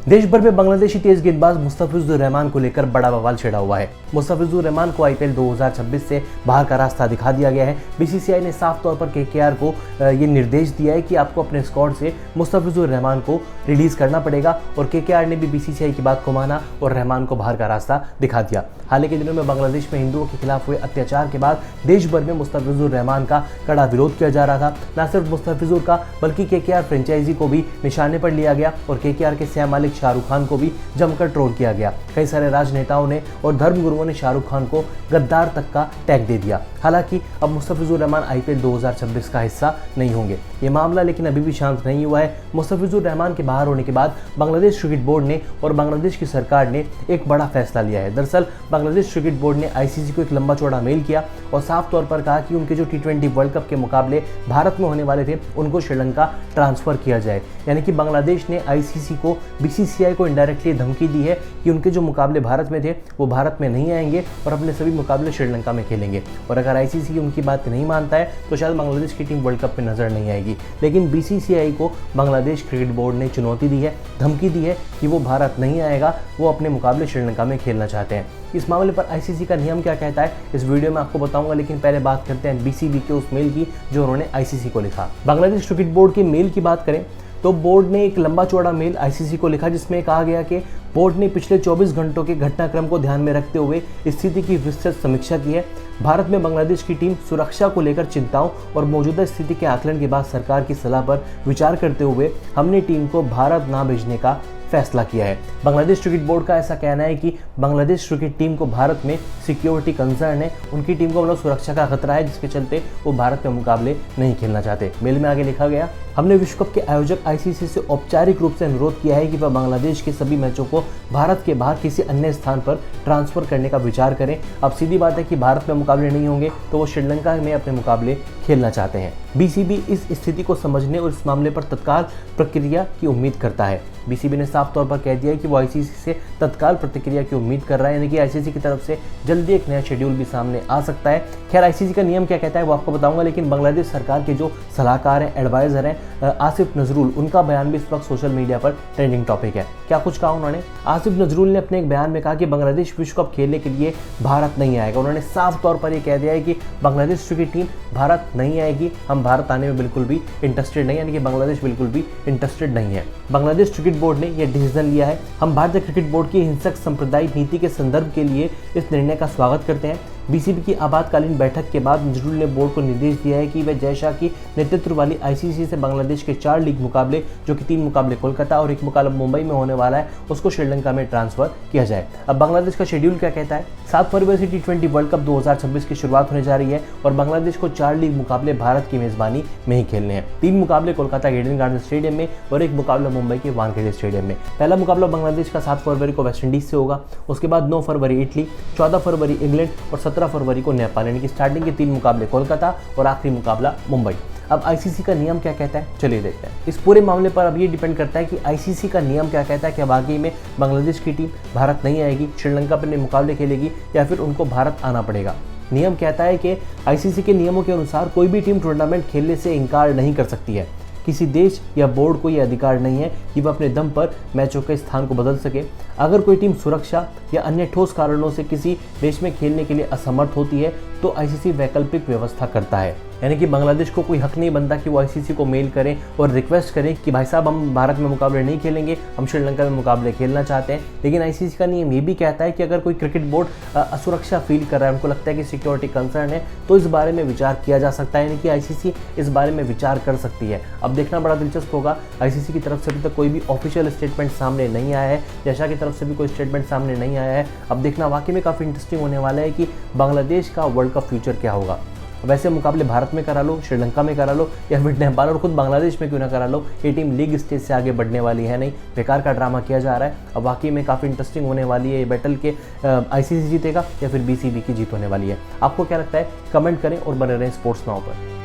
देश भर में बांग्लादेशी तेज गेंदबाज मुस्तफिजुर रहमान को लेकर बड़ा बवाल छिड़ा हुआ है। मुस्तफिजुर रहमान को आईपीएल 2026 से बाहर का रास्ता दिखा दिया गया है। बीसीसीआई ने साफ तौर पर केकेआर को ये निर्देश दिया है कि आपको अपने स्क्वाड से मुस्तफिजुर रहमान को रिलीज करना पड़ेगा और केकेआर ने भी बीसीसीआई की बात को माना और रहमान को बाहर का रास्ता दिखा दिया। हाल ही के दिनों में बांग्लादेश में हिंदुओं के खिलाफ हुए अत्याचार के बाद देश भर में मुस्तफिजुर रहमान का कड़ा विरोध किया जा रहा था। न सिर्फ मुस्तफिजुर का बल्कि केकेआर फ्रेंचाइजी को भी निशाने पर लिया गया और केकेआर के सह मालिक शाहरुख खान को भी जमकर ट्रोल किया गया। कई सारे राजनेताओं ने और धर्मगुरुओं ने शाहरुख खान को गद्दार तक का टैग दे दिया। हालांकि अब मुस्तफिजुर रहमान आईपीएल 2026 का हिस्सा नहीं होंगे। ये मामला लेकिन अभी भी शांत नहीं हुआ है। मुस्तफिजुर रहमान के बाहर होने के बाद बांग्लादेश क्रिकेट बोर्ड ने और बांग्लादेश की सरकार ने एक बड़ा फैसला लिया है। दरअसल बांग्लादेश क्रिकेट बोर्ड ने आईसीसी को एक लंबा चौड़ा मेल किया और साफ तौर पर कहा कि उनके जो T20 वर्ल्ड कप के मुकाबले भारत में होने वाले थे उनको श्रीलंका ट्रांसफर किया जाए। यानी कि बांग्लादेश ने आईसीसी को बीसीसीआई को इनडायरेक्टली धमकी दी है कि उनके जो मुकाबले भारत में थे वो भारत में नहीं आएंगे और अपने सभी मुकाबले श्रीलंका में खेलेंगे। और अगर आईसीसी उनकी बात नहीं मानता है तो शायद बांग्लादेश की टीम वर्ल्ड कप में नजर नहीं आएगी। लेकिन बीसीसीआई को बांग्लादेश क्रिकेट बोर्ड ने चुनौती दी है, धमकी दी है कि वो भारत नहीं आएगा, वो अपने मुकाबले श्रीलंका में खेलना चाहते हैं। इस मामले पर आईसीसी का नियम क्या कहता है इस वीडियो में आपको बताऊंगा, लेकिन पहले बात करते हैं बीसीबी के उस मेल की जो उन्होंने आईसीसी को लिखा। बांग्लादेश क्रिकेट बोर्ड के मेल की बात करें तो बोर्ड ने एक लंबा चौड़ा मेल आईसीसी को लिखा जिसमें कहा गया कि बोर्ड ने पिछले 24 घंटों के घटनाक्रम को ध्यान में रखते हुए स्थिति की विस्तृत समीक्षा की है। भारत में बांग्लादेश की टीम सुरक्षा को लेकर चिंताओं और मौजूदा स्थिति के आकलन के बाद सरकार की सलाह पर विचार करते हुए हमने टीम को भारत ना भेजने का फैसला किया है। बांग्लादेश क्रिकेट बोर्ड का ऐसा कहना है कि बांग्लादेश क्रिकेट टीम को भारत में सिक्योरिटी कंसर्न है, उनकी टीम को मतलब सुरक्षा का खतरा है जिसके चलते वो भारत में मुकाबले नहीं खेलना चाहते। मेल में आगे लिखा गया, हमने विश्व कप के आयोजक आईसीसी से औपचारिक रूप से अनुरोध किया है कि वह बांग्लादेश के सभी मैचों को भारत के बाहर किसी अन्य स्थान पर ट्रांसफर करने का विचार करें। अब सीधी बात है कि भारत में मुकाबले नहीं होंगे तो वो श्रीलंका में अपने मुकाबले खेलना चाहते हैं। बीसीबी इस स्थिति को समझने और इस मामले पर तत्काल प्रक्रिया की उम्मीद करता है। बीसीबी ने साफ तौर पर कह दिया है कि वो आईसीसी से तत्काल प्रतिक्रिया की उम्मीद कर रहा है, यानी कि आईसीसी की तरफ से जल्दी एक नया शेड्यूल भी सामने आ सकता है। खैर आईसीसी का नियम क्या कहता है वो आपको बताऊंगा, लेकिन बांग्लादेश सरकार के जो सलाहकार हैं, एडवाइजर हैं आसिफ नजरुल, उनका बयान भी इस वक्त सोशल मीडिया पर ट्रेंडिंग टॉपिक है। क्या कुछ कहा उन्होंने? आसिफ नजरुल ने अपने एक बयान में कहा कि बांग्लादेश विश्व कप खेलने के लिए भारत नहीं आएगा। उन्होंने साफ तौर पर यह कह दिया है कि बांग्लादेश क्रिकेट टीम भारत नहीं आएगी, हम भारत आने में बिल्कुल भी इंटरेस्टेड नहीं है, यानी कि बांग्लादेश बिल्कुल भी इंटरेस्टेड नहीं है। बांग्लादेश क्रिकेट बोर्ड ने यह डिसीजन लिया है। हम भारतीय क्रिकेट बोर्ड की हिंसक सांप्रदायिक नीति के संदर्भ के लिए इस निर्णय का स्वागत करते हैं। बीसीबी की आपातकालीन बैठक के बाद नजरुल ने बोर्ड को निर्देश दिया है कि वह जयशाह की नेतृत्व वाली आईसीसी से बांग्लादेश के 4 लीग मुकाबले, जो कि 3 मुकाबले कोलकाता और 1 मुकाबला मुंबई में होने वाला है, उसको श्रीलंका में ट्रांसफर किया जाए। अब बांग्लादेश का शेड्यूल क्या कहता है? 7 फरवरी से T20 वर्ल्ड कप 2026 की शुरुआत होने जा रही है और बांग्लादेश को 4 लीग मुकाबले भारत की मेजबानी में ही खेलने हैं। 3 मुकाबले कोलकाता के ईडन गार्डन स्टेडियम में और 1 मुकाबला मुंबई के वानखेड़े स्टेडियम में। पहला मुकाबला बांग्लादेश का 7 फरवरी को वेस्टइंडीज से होगा, उसके बाद 9 फरवरी इटली, 14 फरवरी इंग्लैंड और 17 फरवरी को नेपाल, यानी कि स्टार्टिंग के 3 मुकाबले कोलकाता और आखिरी मुकाबला मुंबई। अब आईसीसी का नियम क्या कहता है चलिए देखते हैं। इस पूरे मामले पर अब ये डिपेंड करता है कि आईसीसी का नियम क्या कहता है कि अब आगे में बांग्लादेश की टीम भारत नहीं आएगी, श्रीलंका पर मुकाबले खेलेगी या फिर उनको भारत आना पड़ेगा। नियम कहता है कि आईसीसी के नियमों के अनुसार कोई भी टीम टूर्नामेंट खेलने से इनकार नहीं कर सकती है। किसी देश या बोर्ड को यह अधिकार नहीं है कि वह अपने दम पर मैचों के स्थान को बदल सके। अगर कोई टीम सुरक्षा या अन्य ठोस कारणों से किसी देश में खेलने के लिए असमर्थ होती है तो आईसीसी वैकल्पिक व्यवस्था करता है। यानी कि बांग्लादेश को कोई हक नहीं बनता कि वो आईसीसी को मेल करें और रिक्वेस्ट करें कि भाई साहब हम भारत में मुकाबले नहीं खेलेंगे, हम श्रीलंका में मुकाबले खेलना चाहते हैं। लेकिन आईसीसी का नियम ये भी कहता है कि अगर कोई क्रिकेट बोर्ड असुरक्षा फील कर रहा है, उनको लगता है कि सिक्योरिटी कंसर्न है, तो इस बारे में विचार किया जा सकता है, यानी कि आईसीसी इस बारे में विचार कर सकती है। अब देखना बड़ा दिलचस्प होगा, आईसीसी की तरफ से अभी तक कोई भी ऑफिशियल स्टेटमेंट सामने नहीं आया है, जयशाह की तरफ से भी कोई स्टेटमेंट सामने नहीं आया है। अब देखना वाकई में काफ़ी इंटरेस्टिंग होने वाला है कि बांग्लादेश का वर्ल्ड कप फ्यूचर क्या होगा। वैसे मुकाबले भारत में करा लो, श्रीलंका में करा लो या फिर नेपाल और खुद बांग्लादेश में क्यों ना करा लो, ये टीम लीग स्टेज से आगे बढ़ने वाली है नहीं, बेकार का ड्रामा किया जा रहा है। अब वाकई में काफ़ी इंटरेस्टिंग होने वाली है ये बैटल के आईसीसी जीतेगा या फिर बीसीबी की जीत होने वाली है। आपको क्या लगता है? कमेंट करें और बने रहें स्पोर्ट्स नाउ पर।